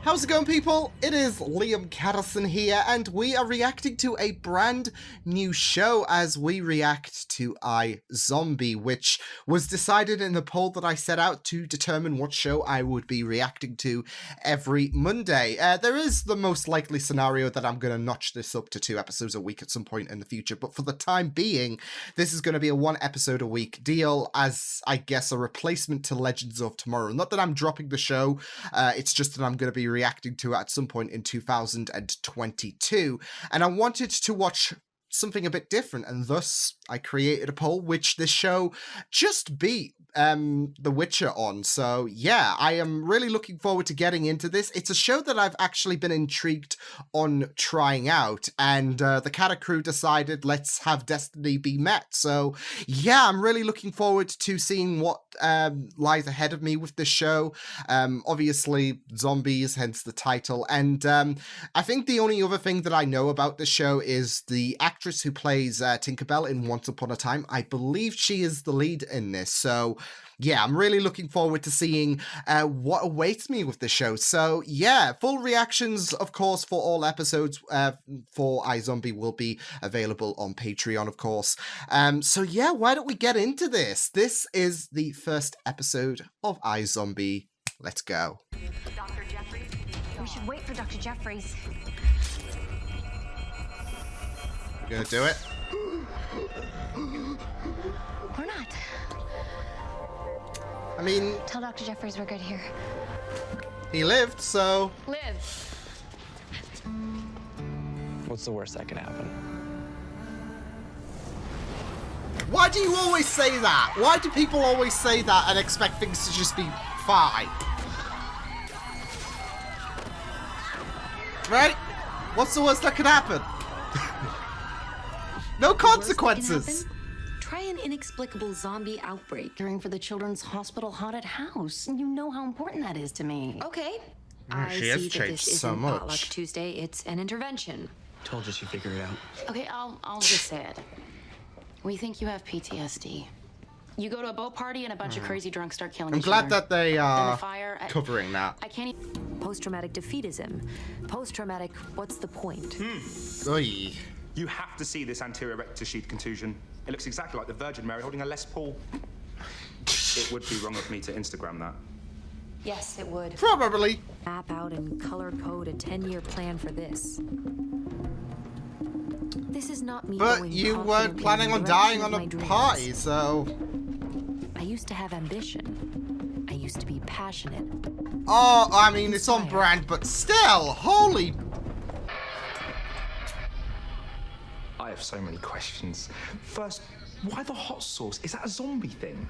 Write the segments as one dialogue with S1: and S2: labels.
S1: How's it going, people? It is Liam Catterson here, and we are reacting to a brand new show as we react to iZombie, which was decided in the poll that I set out to determine what show I would be reacting to every Monday. There is the most likely scenario that I'm going to notch this up to 2 episodes a week at some point in the future, but for the time being, this is going to be a 1 episode a week deal as, I guess, a replacement to Legends of Tomorrow. Not that I'm dropping the show, it's just that I'm going to be reacting to it at some point in 2022, and I wanted to watch something a bit different, and thus I created a poll which this show just beat The Witcher on. So yeah, I am really looking forward to getting into this. It's a show that I've actually been intrigued on trying out, and the Catter crew decided let's have destiny be met. So yeah, I'm really looking forward to seeing what lies ahead of me with this show. Obviously zombies, hence the title, and I think the only other thing that I know about this show is the actress who plays Tinkerbell in Once Upon a Time. I believe she is the lead in this, so yeah, I'm really looking forward to seeing what awaits me with the show. So yeah, full reactions, of course, for all episodes for iZombie will be available on Patreon, of course. So yeah, why don't we get into this? This is the first episode of iZombie. Let's go.
S2: Dr. Jeffries? We should wait for Dr. Jeffries.
S1: You gonna do it?
S2: Or not.
S1: I mean,
S2: Tell Dr. Jeffries we're good here.
S1: he lived, so...
S2: Live.
S3: What's the worst that can happen?
S1: Why do you always say that? Why do people always say that and expect things to just be fine? Right? What's the worst that could happen? No consequences.
S4: Try an inexplicable zombie outbreak caring for the children's hospital haunted house. You know how important that is to me.
S2: Okay.
S1: She has changed so much.
S2: Potluck Tuesday, it's an intervention.
S3: Told you she'd figure it out.
S4: Okay, I'll just say it. We think you have PTSD. You go to a boat party and a bunch of crazy drunks start killing
S1: I'm
S4: each
S1: glad
S4: other.
S1: that they
S4: Then
S1: are
S4: the fire,
S1: covering that.
S4: I can't even...
S5: Post-traumatic defeatism. Post-traumatic, what's the point?
S1: Oy.
S6: You have to see this anterior rectus sheath contusion. It looks exactly like the Virgin Mary holding a Les Paul. It would be wrong of me to Instagram that.
S4: Yes, it would.
S1: Probably.
S5: Map out and color code a 10-year plan for this. This is not me.
S1: But
S5: going
S1: you weren't
S5: confidently
S1: planning
S5: in
S1: on
S5: the
S1: dying
S5: direction
S1: on
S5: of
S1: a
S5: my
S1: party,
S5: dreams.
S1: so...
S5: I used to have ambition. I used to be passionate.
S1: Oh, I mean, it's on brand, but still, holy...
S6: I have so many questions. First, why the hot sauce? Is that a zombie thing?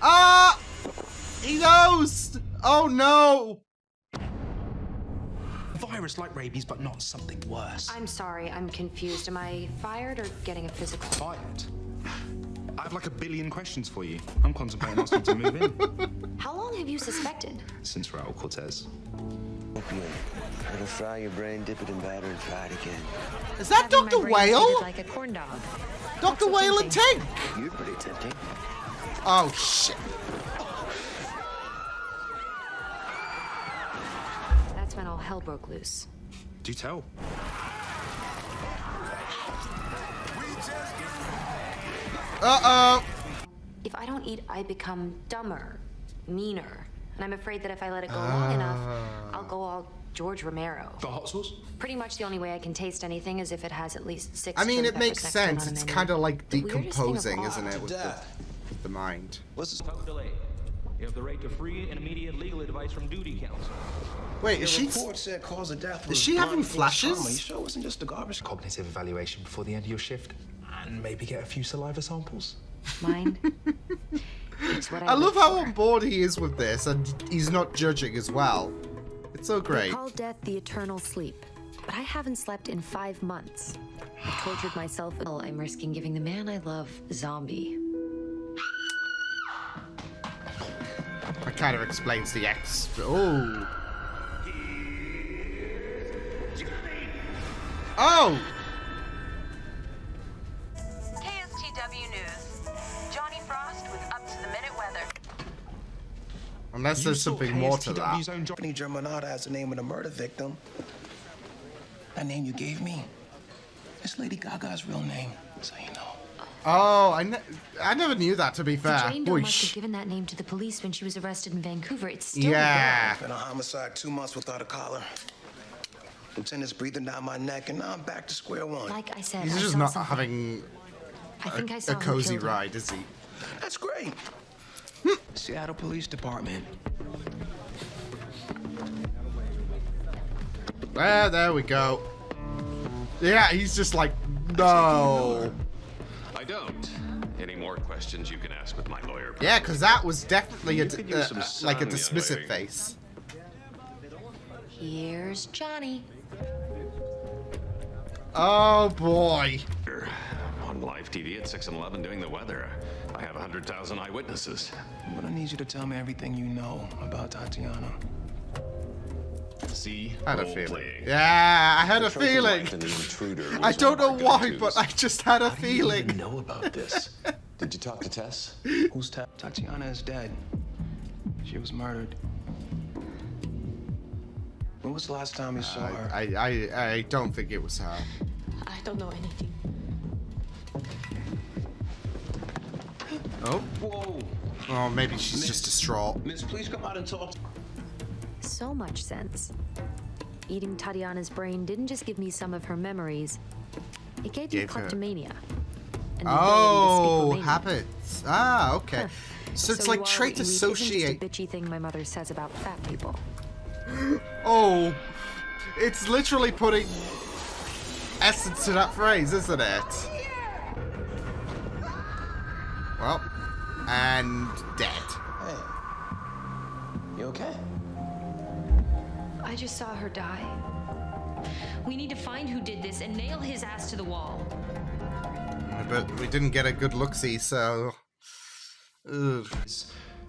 S1: Ah! He knows! Oh no!
S6: Virus like rabies, but not something worse.
S2: I'm sorry, I'm confused. Am I fired or getting a physical?
S6: Fired. I have like a billion questions for you. I'm contemplating asking to move in.
S2: How long have you suspected?
S6: Since Raul Cortez.
S7: It'll fry your brain, dip it in batter, and fry it again.
S1: Is that
S5: Having my
S1: Dr.
S5: brain
S1: Whale?
S5: treated like a corn dog.
S1: Dr. Whale and Tink!
S7: You're pretty tempting.
S1: Oh, shit.
S2: That's when all hell broke loose.
S6: Do tell.
S1: Uh-oh.
S2: If I don't eat, I become dumber, meaner. And I'm afraid that if I let it go long enough, I'll go all George Romero.
S6: The hot sauce?
S2: Pretty much the only way I can taste anything is if it has at least 6
S1: I mean,
S2: chili
S1: it makes
S2: peppers next to it
S1: sense.
S2: on a
S1: It's
S2: menu.
S1: kind of like
S2: The weirdest thing of
S1: decomposing,
S2: all-
S1: isn't it, with the mind.
S7: What's this?
S8: Without delay. You have the right to free and immediate legal advice from duty counsel.
S1: Wait, is she...
S7: report said cause of death
S1: Is
S7: was
S1: she having
S7: blunt force trauma. You
S1: flashes?
S7: sure it wasn't just a garbage?
S6: Cognitive evaluation before the end of your shift. And maybe get a few saliva samples.
S2: Mine. It's what
S1: I love
S2: live
S1: how
S2: for.
S1: on board he is with this, and he's not judging as well. It's so
S5: They
S1: great.
S5: call death the eternal sleep. But I haven't slept in 5 months. I tortured myself.
S2: I'm risking giving the man I love zombie.
S1: That kind of explains the X. Oh. Oh!
S9: KSTW News. Johnny Frost with up-to-the-minute weather.
S1: Unless there's something more to that.
S7: Johnny Germanata has the name of the murder victim. That name you gave me, it's Lady Gaga's real name, so you know.
S1: Oh, I never knew that, to be
S2: The
S1: fair.
S2: Jane Doe must have given that name to the police when she was arrested in Vancouver. It's still
S1: Yeah.
S7: Been a homicide 2 months without a collar. Lieutenant's breathing down my neck, and now I'm back to square one.
S2: Like I said,
S1: He's
S2: I
S1: just
S2: saw
S1: not
S2: something.
S1: having
S2: I think I saw
S1: a
S2: who
S1: cozy
S2: killed her.
S1: ride, is he?
S7: That's great. Seattle Police Department.
S1: There we go. Yeah, he's just like, no.
S9: I don't. Any more questions you can ask with my lawyer.
S1: Yeah, because that was definitely
S9: You could use some
S1: like a
S9: sun, young
S1: dismissive
S9: lady.
S1: face.
S2: Here's Johnny.
S1: Oh boy.
S9: On live TV at 6 and 11 doing the weather. I have 100,000 eyewitnesses.
S7: I'm gonna need you to tell me everything you know about Tatiana.
S9: See?
S1: I had a
S9: Role
S1: feeling.
S9: playing.
S1: Yeah, I had
S9: The
S1: a
S9: trophy
S1: feeling.
S9: wife and the intruder
S1: I
S9: was
S1: don't
S9: one
S1: know
S9: of our
S1: why,
S9: go-tos.
S1: but I just had a
S9: How do you
S1: feeling.
S9: even know about this? Did you talk to Tess?
S7: Who's Tatiana is dead. She was murdered. When was the last time you saw her?
S1: I don't think it was her.
S4: I don't know anything.
S1: Oh,
S7: Whoa!
S1: oh, maybe she's just distraught.
S7: Miss, please come out and talk.
S5: So much sense. Eating Tatiana's brain didn't just give me some of her memories. It gave me
S1: Gave her-
S5: kleptomania. And the
S1: Oh,
S5: ability to speak Romanian.
S1: habits. Ah, okay.
S5: Huh.
S1: So it's
S5: you
S1: like
S5: are
S1: trait
S5: what you eat isn't
S1: associate.
S5: just a bitchy thing my mother says about fat people.
S1: Oh, it's literally putting essence to that phrase, isn't it? Well, and dead.
S7: Hey, you okay?
S2: I just saw her die. We need to find who did this and nail his ass to the wall.
S1: But we didn't get a good look-see, so... Ugh.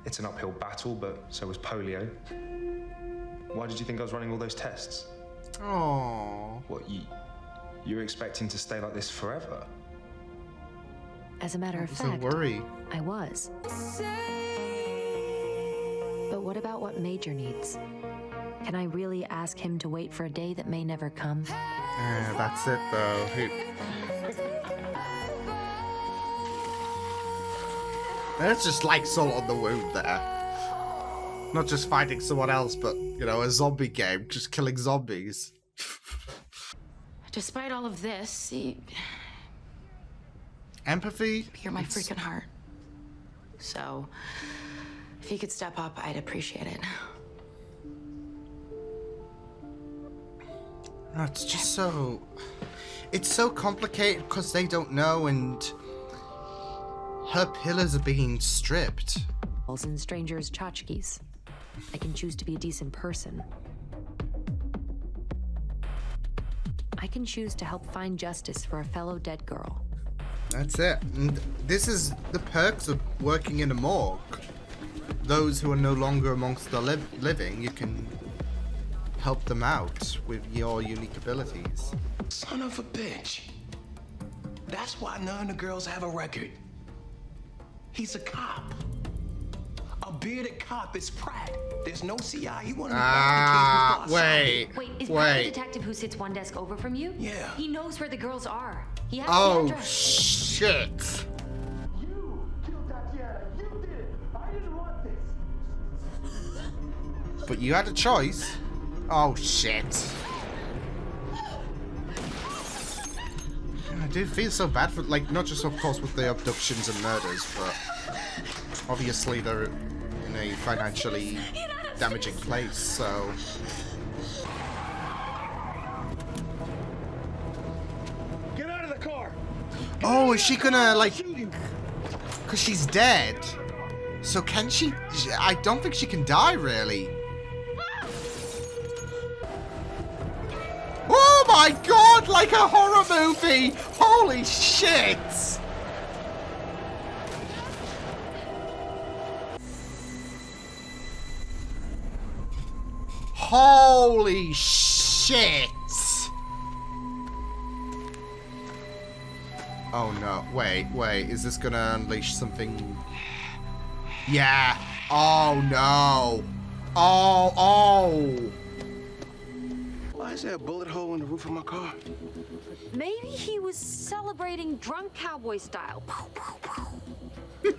S6: It's an uphill battle, but so was polio. Why did you think I was running all those tests?
S1: Oh.
S6: What, you were expecting to stay like this forever?
S5: As a matter of
S1: It's a
S5: fact,
S1: worry.
S5: I was. But what about what Major needs? Can I really ask him to wait for a day that may never come?
S1: Yeah, that's it, though. It's just like salt on the wound there. Not just fighting someone else, but, you know, a zombie game. Just killing zombies.
S4: Despite all of this,
S1: Empathy?
S4: you're my freaking heart. So, if you could step up, I'd appreciate it.
S1: No, it's just so... It's so complicated because they don't know, and her pillars are being stripped.
S5: And strangers' tchotchkes. I can choose to be a decent person. I can choose to help find justice for a fellow dead girl.
S1: That's it. And this is the perks of working in a morgue. Those who are no longer amongst the living, you can help them out with your unique abilities.
S7: Son of a bitch. That's why none of the girls have a record. He's a cop. A bearded cop is Pratt. There's no CI. He wanted to
S1: Ah,
S7: the case with
S1: wait.
S2: Wait, is Brad the
S1: Wait.
S2: detective who sits one desk over from you?
S7: Yeah.
S2: He knows where the girls are. He has the
S1: Oh,
S2: address.
S1: shit.
S7: You killed Tatiana. You did it. I didn't want this.
S1: But you had a choice. Oh, shit. I do feel so bad for, like, not just, of course, with the abductions and murders, but obviously they're in a financially damaging place, so...
S7: Get out of the car.
S1: Oh, is she gonna, like... Because she's dead. So can she... I don't think she can die, really. Oh my god, like a horror movie! Holy shit! Holy shit! Oh no, wait, is this gonna unleash something? Yeah, Oh, no. Oh.
S7: Why is there a bullet hole in the roof of my car?
S5: Maybe he was celebrating drunk cowboy style.
S2: I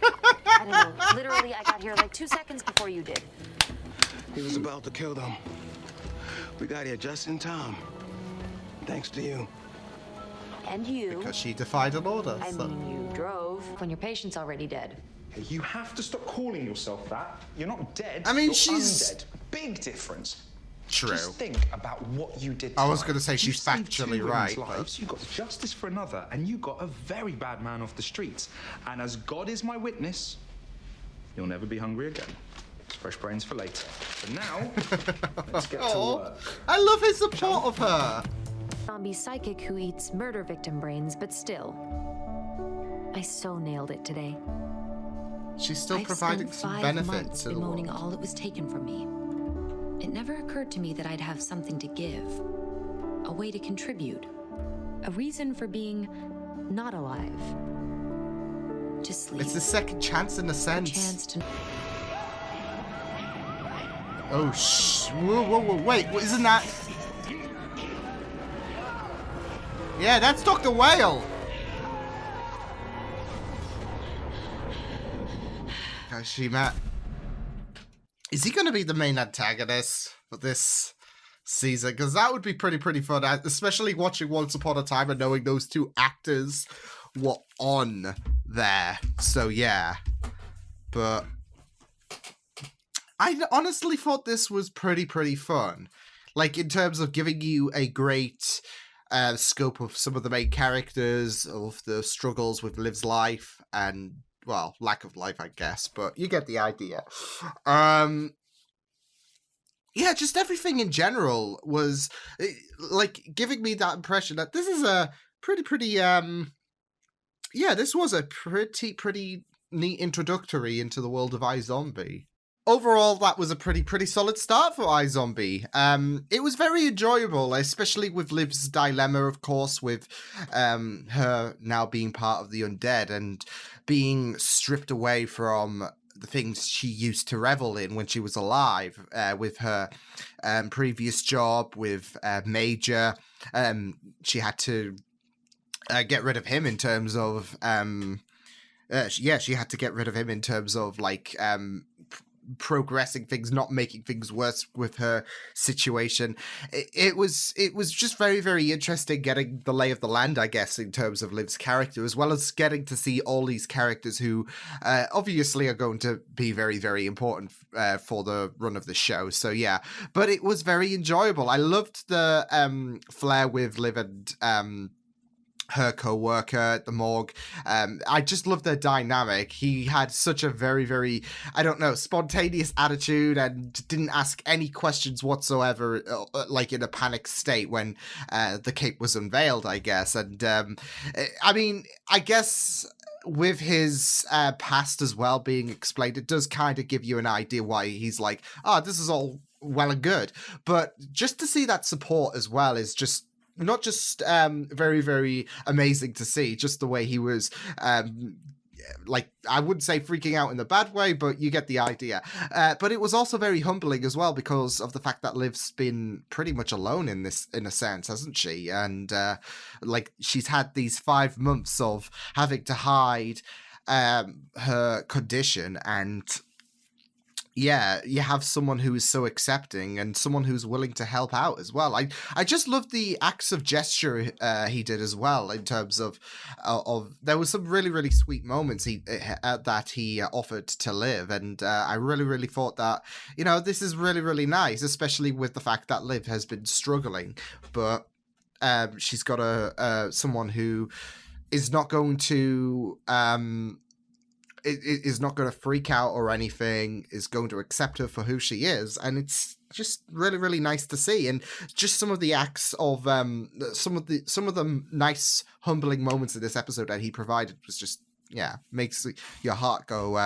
S2: don't know. Literally, I got here like 2 seconds before you did.
S7: He was about to kill them. We got here just in time. Thanks to you.
S2: And you.
S1: Because she defied an order.
S2: I mean, you drove when your patient's already dead.
S6: Hey, you have to stop calling yourself that. You're not dead.
S1: I mean,
S6: you're
S1: she's-
S6: undead. Big difference.
S1: True.
S6: Just think about what you did.
S1: I was
S6: tonight.
S1: going to say
S6: You
S1: she's
S6: saved
S1: factually
S6: 2
S1: right.
S6: women's
S1: But...
S6: lives, you got justice for another, and you got a very bad man off the streets. And as God is my witness, you'll never be hungry again. Fresh brains for later. For now, let's get to work.
S1: I love his support of her.
S5: Zombie psychic who eats murder victim brains, but still. I so nailed it today.
S1: She's still
S2: I've
S1: providing
S2: spent
S1: some
S2: 5
S1: benefit
S2: months
S1: to the
S2: bemoaning
S1: world.
S2: all that was taken from me. It never occurred to me that I'd have something to give, a way to contribute, a reason for being not alive. Just sleep.
S1: It's the second chance in a
S2: a
S1: sense.
S2: chance to.
S1: Oh, whoa, wait, isn't that... Yeah, that's Dr. Whale. Gosh, she met... Is he going to be the main antagonist for this season? Because that would be pretty fun, especially watching Once Upon a Time and knowing those 2 actors were on there. So, yeah. But... I honestly thought this was pretty fun. Like, in terms of giving you a great scope of some of the main characters, of the struggles with Liv's life, and, well, lack of life, I guess, but you get the idea. Yeah, just everything in general was, like, giving me that impression that this is a this was a pretty neat introductory into the world of iZombie. Overall, that was a pretty solid start for iZombie. It was very enjoyable, especially with Liv's dilemma, of course, with her now being part of the undead and being stripped away from the things she used to revel in when she was alive, with her previous job with Major. She had to get rid of him in terms of... she had to get rid of him in terms of, like... progressing things, not making things worse with her situation. It was just very interesting getting the lay of the land, I guess, in terms of Liv's character, as well as getting to see all these characters who obviously are going to be very important for the run of the show. So yeah, but it was very enjoyable. I loved the flair with Liv and her co-worker at the morgue. I just loved their dynamic. He had such a very, I don't know, spontaneous attitude and didn't ask any questions whatsoever, like in a panic state when the cape was unveiled, I guess. And I mean, I guess with his past as well being explained, it does kind of give you an idea why he's like, this is all well and good. But just to see that support as well is just not just very amazing to see, just the way he was like, I wouldn't say freaking out in the bad way, but you get the idea. But it was also very humbling as well because of the fact that Liv's been pretty much alone in this, in a sense, hasn't she? And like, she's had these 5 months of having to hide her condition, and yeah, you have someone who is so accepting and someone who's willing to help out as well. I just love the acts of gesture he did as well, in terms of there was some really sweet moments that he offered to Liv, and I really thought that, you know, this is really nice, especially with the fact that Liv has been struggling, but she's got a someone who is not going to is not going to freak out or anything, is going to accept her for who she is, and it's just really nice to see. And just some of the acts of some of the nice humbling moments in this episode that he provided was just, yeah, makes your heart go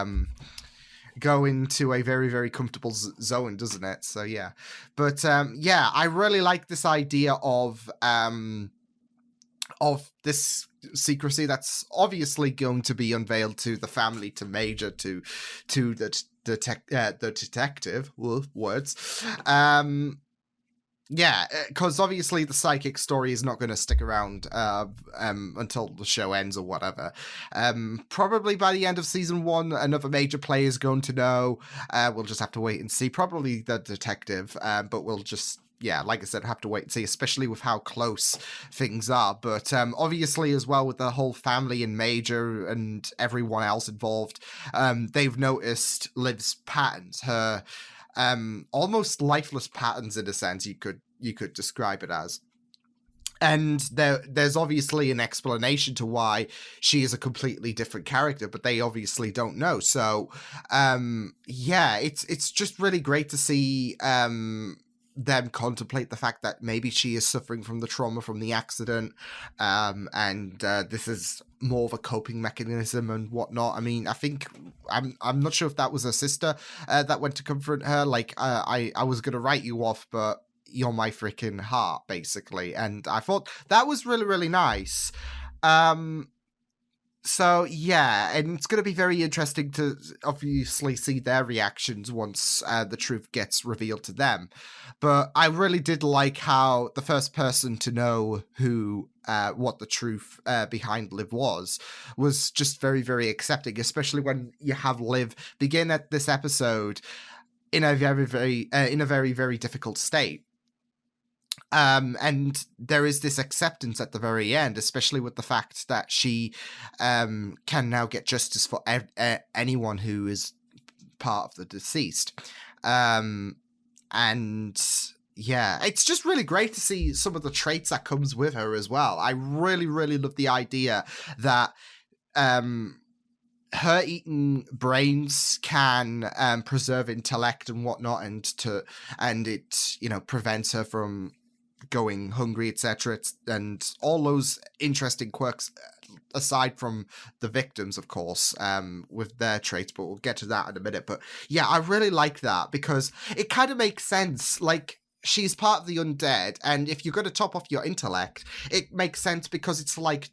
S1: into a very comfortable zone, doesn't it? So yeah, but yeah, I really like this idea of this secrecy that's obviously going to be unveiled to the family, to Major, to the the detective, words. Yeah, because obviously the psychic story is not going to stick around until the show ends or whatever. Probably by the end of season 1, another major player is going to know. We'll just have to wait and see. Probably the detective, but we'll just, yeah, like I said, have to wait and see, especially with how close things are. But obviously as well with the whole family and Major and everyone else involved, they've noticed Liv's patterns, her almost lifeless patterns in a sense you could describe it as. And there's obviously an explanation to why she is a completely different character, but they obviously don't know. So yeah, it's just really great to see them contemplate the fact that maybe she is suffering from the trauma from the accident, and this is more of a coping mechanism and whatnot. I mean, I think I'm not sure if that was her sister that went to comfort her. Like, I was gonna write you off, but you're my freaking heart, basically. And I thought that was really, really nice. So yeah, and it's going to be very interesting to obviously see their reactions once the truth gets revealed to them. But I really did like how the first person to know what the truth behind Liv was just very, very accepting, especially when you have Liv begin at this episode in a very, very difficult state. And there is this acceptance at the very end, especially with the fact that she can now get justice for anyone who is part of the deceased. And yeah, it's just really great to see some of the traits that comes with her as well. I really, really love the idea that her eating brains can preserve intellect and whatnot, and it prevents her from going hungry, etc., and all those interesting quirks aside from the victims, of course, with their traits, but we'll get to that in a minute. But yeah, I really like that because it kind of makes sense. Like, she's part of the undead, and if you're going to top off your intellect, it makes sense because it's like,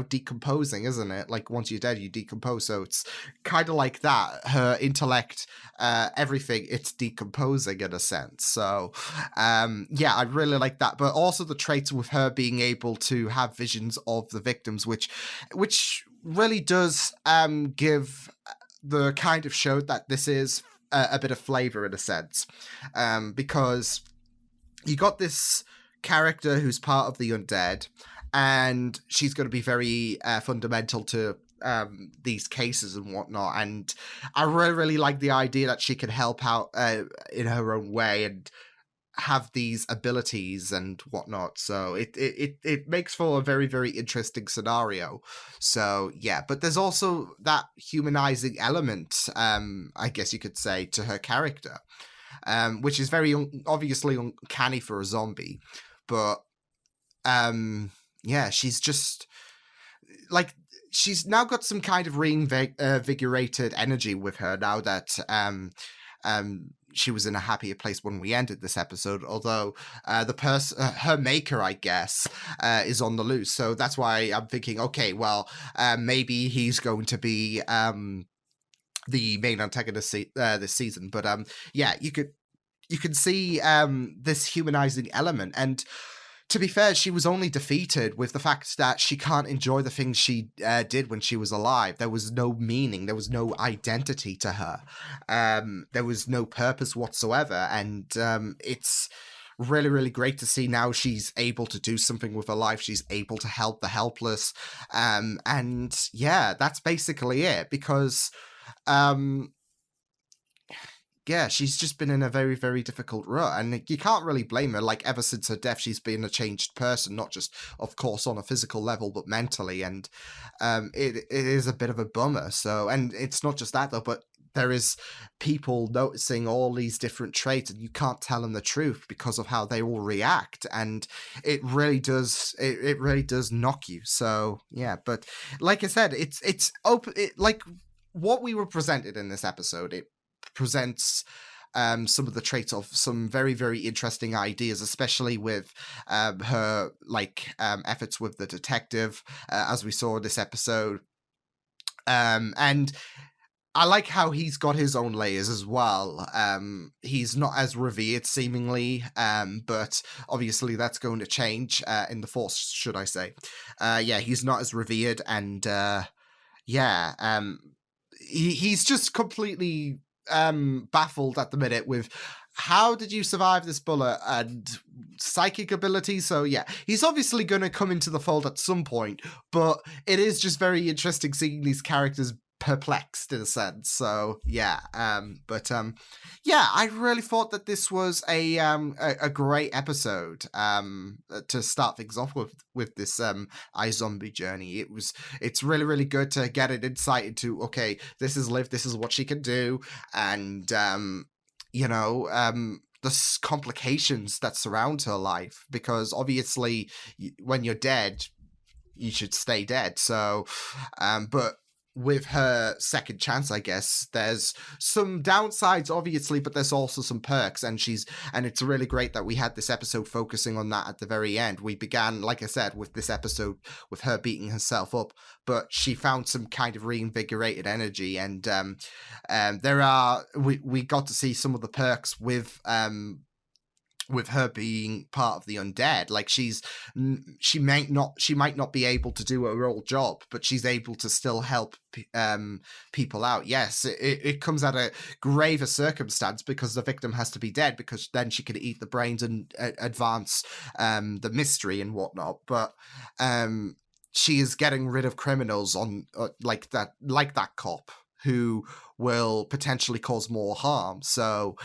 S1: decomposing, isn't it? Like, once you're dead, you decompose. So it's kind of like that. Her intellect, everything, it's decomposing in a sense. So, yeah, I really like that. But also the traits with her being able to have visions of the victims, which really does give the kind of show that this is a bit of flavor in a sense, because you got this character who's part of the undead, and she's going to be very fundamental to these cases and whatnot. And I really, really like the idea that she can help out in her own way and have these abilities and whatnot. So it makes for a very, very interesting scenario. So yeah, but there's also that humanizing element, I guess you could say, to her character. Which is very obviously uncanny for a zombie, but yeah, she's just like, she's now got some kind of reinvigorated energy with her now that she was in a happier place when we ended this episode. Although her maker, I guess, is on the loose, so that's why I'm thinking, okay, well, maybe he's going to be the main antagonist this season. But yeah, you can see this humanizing element. And to be fair, she was only defeated with the fact that she can't enjoy the things she did when she was alive. There was no meaning. There was no identity to her. There was no purpose whatsoever. And it's really, really great to see now she's able to do something with her life. She's able to help the helpless. And yeah, that's basically it. Because yeah, she's just been in a very, very difficult rut, and you can't really blame her. Like, ever since her death, she's been a changed person, not just, of course, on a physical level, but mentally, and it is a bit of a bummer. So, and it's not just that, though, but there is people noticing all these different traits, and you can't tell them the truth because of how they all react, and it really does knock you. So, yeah, but like I said, it's open, like what we were presented in this episode, it presents some of the traits of some very, very interesting ideas, especially with her efforts with the detective, as we saw in this episode. And I like how he's got his own layers as well. He's not as revered seemingly, but obviously that's going to change in the Force, should I say. Yeah, he's not as revered, and he's just completely baffled at the minute with how did you survive this bullet and psychic ability. So yeah, he's obviously going to come into the fold at some point, but it is just very interesting seeing these characters perplexed in a sense. So yeah, I really thought that this was a great episode to start things off with this iZombie journey. It's really, really good to get an insight into, okay, this is Liv, this is what she can do, and the complications that surround her life, because obviously when you're dead you should stay dead. So but with her second chance, I guess there's some downsides obviously, but there's also some perks, and it's really great that we had this episode focusing on that at the very end. We began, like I said, with this episode with her beating herself up, but she found some kind of reinvigorated energy, and we got to see some of the perks with her being part of the undead. Like she might not be able to do her old job, but she's able to still help people out. Yes, it comes at a graver circumstance because the victim has to be dead, because then she could eat the brains and advance the mystery and whatnot. But she is getting rid of criminals on like that cop who will potentially cause more harm. So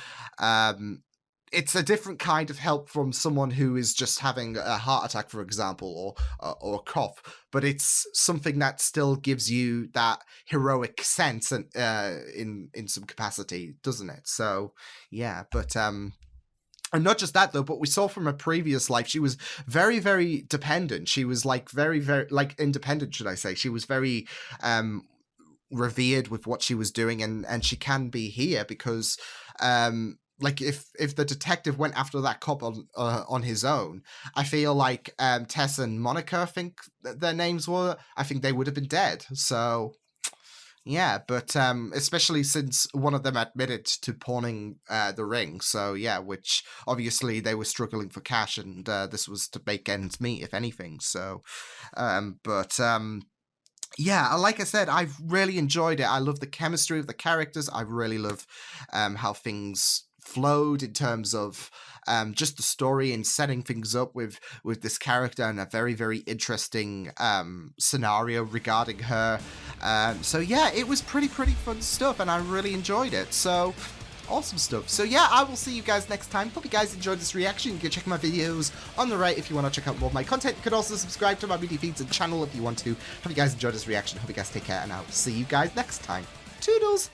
S1: it's a different kind of help from someone who is just having a heart attack, for example, or a cough, but it's something that still gives you that heroic sense and in some capacity, doesn't it? So yeah, but and not just that though, but we saw from her previous life, she was very, very dependent. She was like very, very like independent, should I say. She was very revered with what she was doing, and she can be here because like if the detective went after that cop on his own, I feel like Tess and Monica, I think their names were, I think they would have been dead. So yeah, but especially since one of them admitted to pawning the ring. So yeah, which obviously they were struggling for cash, and this was to make ends meet, if anything. So yeah, like I said, I've really enjoyed it. I love the chemistry of the characters. I really love how things flowed in terms of just the story and setting things up with this character and a very, very interesting scenario regarding her. So yeah, it was pretty fun stuff, and I really enjoyed it. So awesome stuff. So yeah, I will see you guys next time. Hope you guys enjoyed this reaction. You can check my videos on the right if you want to check out more of my content. You can also subscribe to my media feeds and channel if you want to. Hope you guys enjoyed this reaction. Hope you guys take care, and I'll see you guys next time. Toodles!